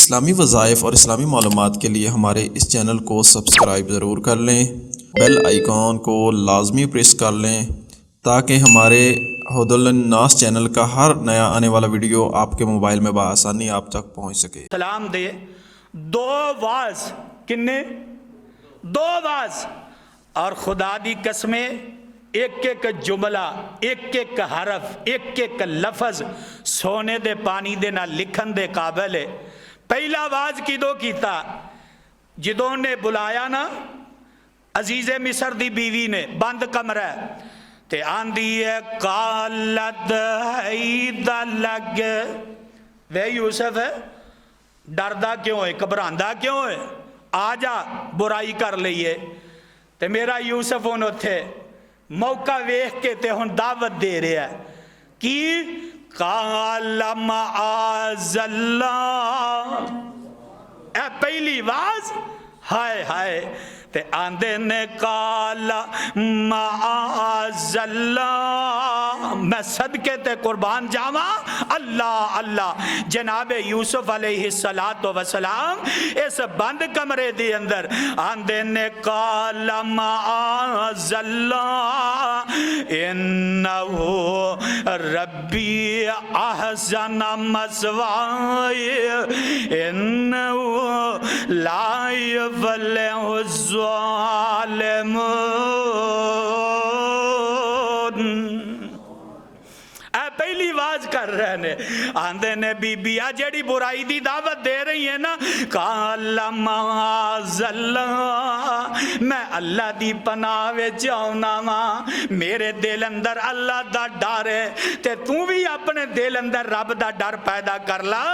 اسلامی وظائف اور اسلامی معلومات کے لیے ہمارے اس چینل کو سبسکرائب ضرور کر لیں، بیل آئیکن کو لازمی پریس کر لیں تاکہ ہمارے ہدی للناس چینل کا ہر نیا آنے والا ویڈیو آپ کے موبائل میں بآسانی آپ تک پہنچ سکے۔ سلام دے دو واز کنے دو واز اور خدا دی قسمیں ایک ایک جملہ ایک ایک حرف ایک ایک لفظ سونے دے پانی دے نہ لکھن دے قابل ہے۔ پہلا واز کدو کیتا جدوں نے بلایا نا عزیز مصر دی بیوی نے بند کمرہ تے آندی ہے قالت حیدہ لگ وے یوسف ہے ڈردہ کیوں ہے گھبراندہ کیوں ہے آ جا برائی کر لئیے تے میرا یوسف انہوں تھے موقع ویخ کے تے ہن دعوت دے رہے ہیں کی قال معاذ اللہ اے پہلی واز ہائے ہائے تے آندے نے قال معاذ اللہ میں صدقے تے قربان جاواں اللہ اللہ جناب یوسف علیہ السلام اس بند کمرے دی اندر آندے نے قال معاذ اللہ انہو ربی احسن مثوائی انہو لا یفلح الظالمون۔ پہلی واز کر رہے نے آندے نے بی بیا جیڑی برائی دی دعوت دے رہی ہے نا قال معاذ اللہ میں اللہ دی پناہ وچ آونا وا میرے دل اندر اللہ دا ڈر ہے تے تو بھی اپنے دل اندر رب دا ڈر پیدا کر لا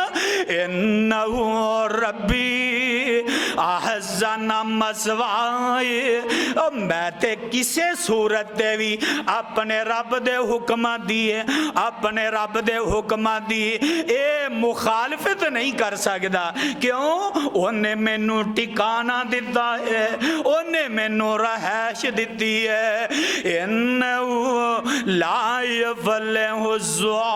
انہو ربی احسن مثوائی میں تے کسے صورت دے بھی اپنے رب دے حکمہ دیئے اپنے رب دے حکمہ دی اے مخالفت نہیں کر سکتا کیوں انہیں مینوں ٹھکانہ دیتا ہے انہیں مینوں رہائش دیتی ہے انہو لا یفلح الظالمون۔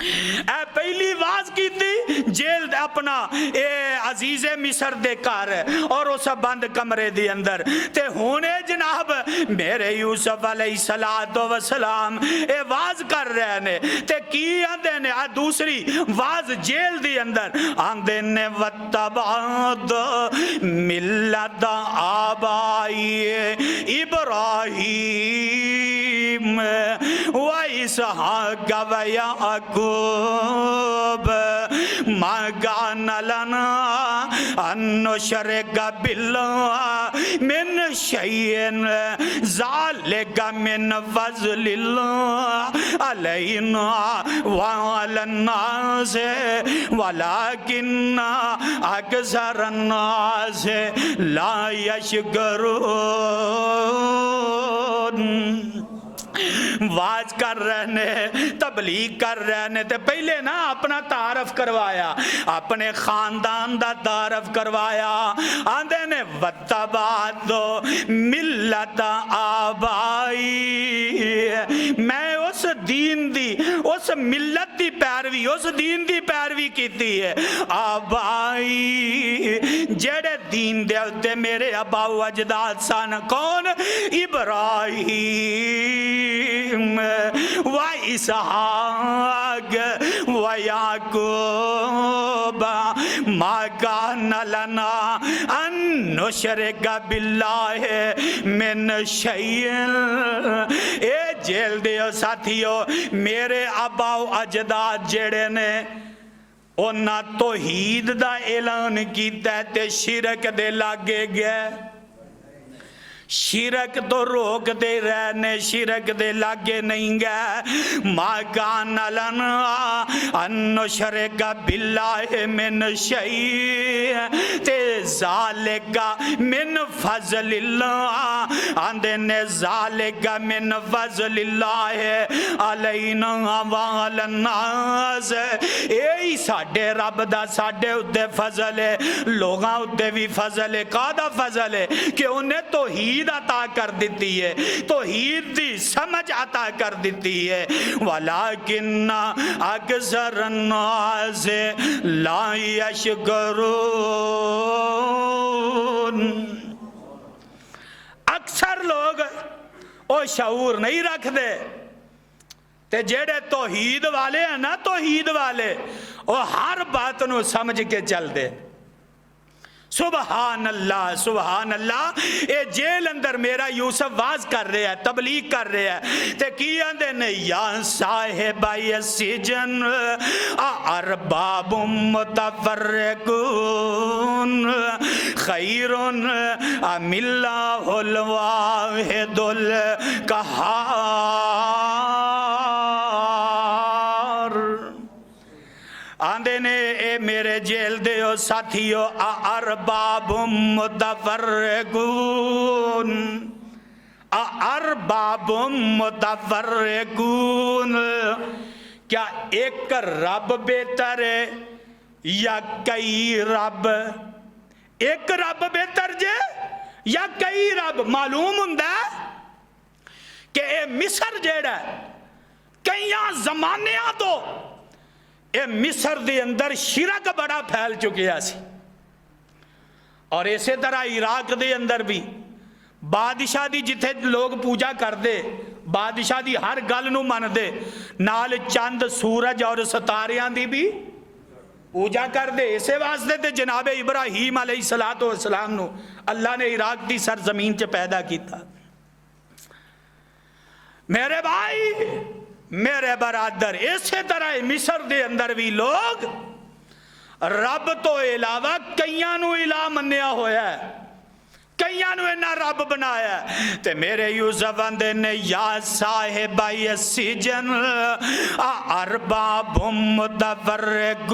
اے پہلی واز کی تھی جیل اپنا اے عزیز مصر دے کار اور اس بند کمرے دی اندر تے ہونے جناب میرے یوسف علیہ السلام اے واز کر رہے نے تے کی آندے نے دوسری واز جیل دی اندر آندے نے وَاتَّبَعْتُ مِلَّتَ آبَائی ابراہیم وَإِسْحَاقَ وَيَعْقُوبَ مَا كَانَ لَنَا أَن نُشْرِكَ بِاللَّهِ مِنْ شَيْءٍ ذَلِكَ مِنْ فَضْلِ اللَّهِ عَلَيْنَا وَعَلَى النَّاسِ وَلَكِنَّ أَكْثَرَ النَّاسِ لَا يَشْكُرُونَ۔ واز کر رہنے تبلیغ کر رہنے تے پہلے نا اپنا تعارف کروایا اپنے خاندان دا تعارف کروایا آندے نے وَاتَّبَعْتُ مِلَّتَ آبائی میں اس دین دی اس ملت دی پیروی اس دین دی پیروی کیتی ہے آبائی جڑے دین دے ہوتے میرے ابا و اجداد سن کون ابراہیم وَإِسْحَاقَ وَيَعْقُوبَ مَا كَانَ لَنَا أَن نُشْرِكَ بِاللَّهِ مِنْ شَيْءٍ۔ اے جیل دیو ساتھیو میرے ابا و اجداد جڑے نے انہاں توحید دا اعلان کیتا تے شرک دے لاگے گئے شرک تو روک دے رہنے شرک دے لاگے نہیں گئے ما کان لنا ان نشرک باللہ من شیء تے ذالک من فضل اللہ آندے نے ذالک من فضل اللہ علینا وعلی الناس اے ساڈے رب دا ساڈے اتے فضل ہے لوگاں اتے بھی فضل ہے قادہ فضل ہے کہ انہیں توحید تجوید عطا کر دیتی ہے، توحید دی سمجھ عطا کر دیتی ہے۔ وَلَٰكِنَّ أَكْثَرَ النَّاسِ لَا يَشْكُرُونَ، اکثر لوگ وہ شعور نہیں رکھ دے، تے جیڑے توحید والے ہیں نا، توحید والے وہ ہر بات نو سمجھ کے چل دے۔ سبحان اللہ سبحان اللہ۔ اے جیل اندر میرا یوسف واز کر رہا ہے، تبلیغ کر رہا ہے، تے کی آندے نے یا صاحب السجن ارباب متفرقون خیر ام اللہ الواحد القہار۔ آندے نے اے میرے جیل دیو ساتھیو ارباب متفرقون، ارباب متفرقون، کیا ایک رب بہتر ہے یا کئی رب؟ ایک رب بہتر جے یا کئی رب؟ معلوم ہوندا ہے کہ اے مصر جیڑا ہے کئیاں زمانیاں تو اے مصر دے اندر شرک بڑا پھیل چکیا سی، اور اسی طرح عراق دے اندر بھی بادشاہ دی جتھے لوگ پوجا کر دے، بادشاہ دی ہر گل نو من دے، نال چند سورج اور ستاریاں دی بھی پوجا کر دے۔ اسے واسطے تے جناب ابراہیم علیہ السلام نو اللہ نے عراق دی سرزمین چ پیدا کیتا۔ میرے بھائی میرے برادر، اسی طرح مصر دے اندر بھی لوگ رب تو علاوہ کئیاں نو الہ منیا ہویا ہے، کئیاں نو انہاں رب بنایا ہے۔ تے میرے یوسف اندے نے یا صاحب السجن ارباب متفرقون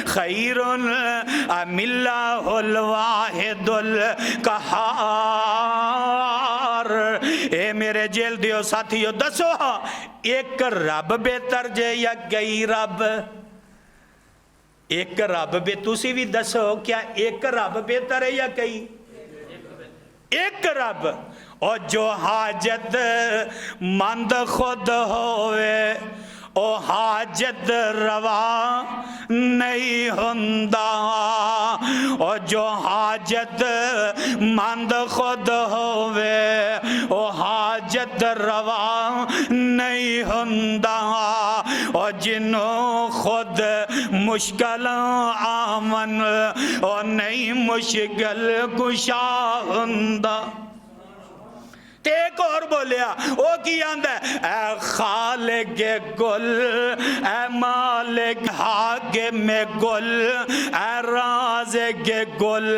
خیر ام اللہ الواحد القہار۔ اے میرے جیل دیو ساتھیو دسو ایک رب بہتر جے یا کئی رب؟ ایک رب بے تسی بھی دسو کیا ایک رب بہتر ہے یا کئی؟ ایک رب، اور جو حاجت مند خود ہوئے او حاجت روا نہیں ہوندا، اور جو حاجت مند خود ہوئے او حاجت روا نہیں ہوندا، اور جنوں خود مشکل آمن اور نہیں مشکل کشا ہوندا۔ ایک اور بولیا وہ کی آندہ ہے اے خالق گل، اے مالک حاکم گل، اے رازق گل،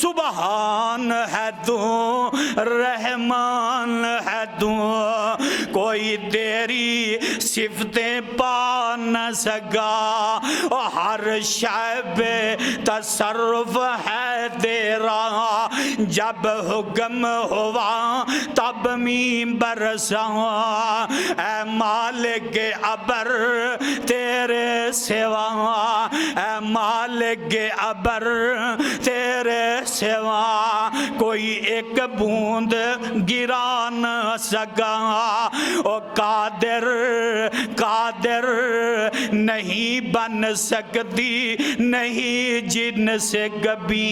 سبحان ہے تو رحمان ہے تو، کوئی تیری صفتیں پا نہ سکا، ہر شعب تصرف ہے تیرا، جب حکم ہوا تب می برسا، اے مالک ابر تیرے سوا، اے مالک ابر تیرے سوا، کوئی ایک بوند گرا نہ سکا، او قادر قادر نہیں بن سکتی نہیں جن سے کبھی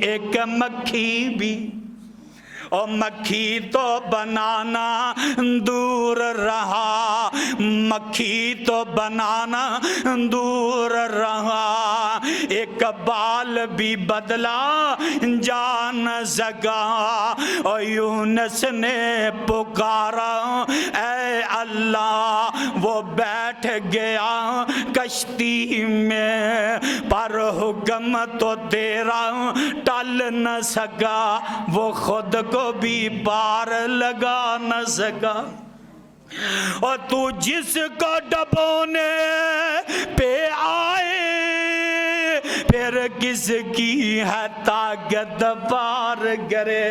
ایک مکھی بھی، او مکھی تو بنانا دور رہا، مکھی تو بنانا دور رہا، ایک بال بھی بدلا جا نہ سکا، اور یونس نے پکارا اے اللہ، وہ بیٹھ گیا کشتی میں، پر حکم تو تیرا ٹل نہ سکا، وہ خود کو بھی پار لگا نہ سکا، اور تو جس کو ڈبونے پہ آئے پھر کس کی ہے طاقت پار کرے،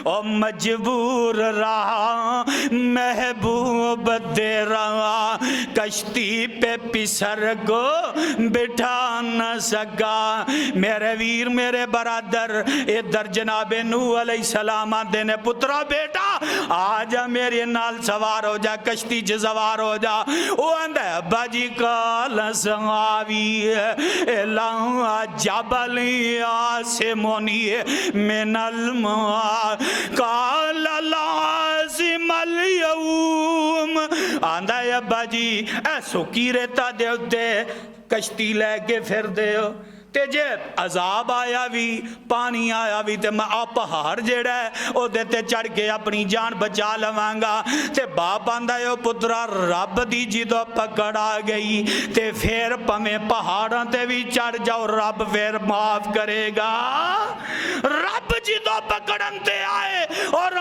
اور مجبور رہا محبوب دے رہا کشتی پہ پسر کو بٹھا نہ سکا میرے ویر میرے برادر ادھر جناب نوح علیہ السلام آندے نے پترا بیٹا آجا میرے نال سوار ہو جا کشتی چ سوار ہو جا وہ آندہ ابا جی کال سنگاوی الا جبل آسمونی من الماء قال لازم اليوم آندہ ابا جی ایسو کی رہتا دے ہوتے کشتی لے کے پھر دے ہو تے جے عذاب آیا بھی پانی آیا بھی تے میں پہاڑ جیڑا ہے او دیتے چڑھ کے اپنی جان بچا لوانگا تے باپ آندہ ہے پترا رب دی جدو پکڑ آ گئی تے پھر پمیں پہاڑاں تے بھی چڑھ جاؤ رب پھر معاف کرے گا رب جدو پکڑن تے آئے اور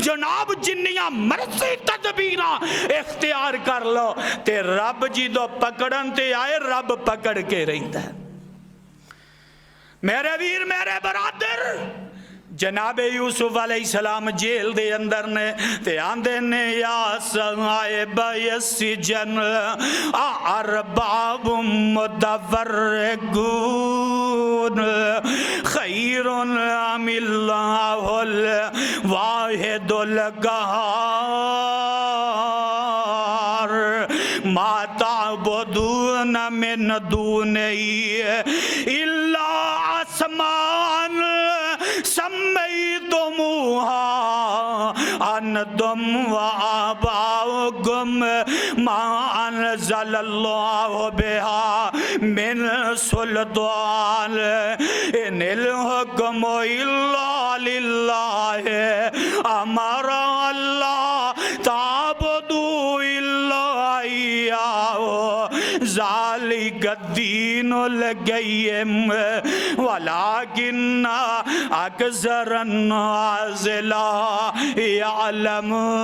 جناب جنیاں مرضی تدبیراں اختیار کر لو تے رب جدو پکڑن تے آئے رب پکڑ کے رہتا ہے میرے ویر میرے برادر جناب یوسف علیہ السلام جیل دے اندر نے تے آندے نے یا صاحب السجن ارباب متفرقون خیر ام اللہ الواحد القہار ما تعبدون من دونہی الا اسمان سمیتموہا انتم و آباؤکم ما انزل اللہ بہا من سلطان ان الحکم الا للہ امر اللہ تعبدوا الا ایاہ ذالک الدین القیم ولکن اکثر الناس لا یعلمون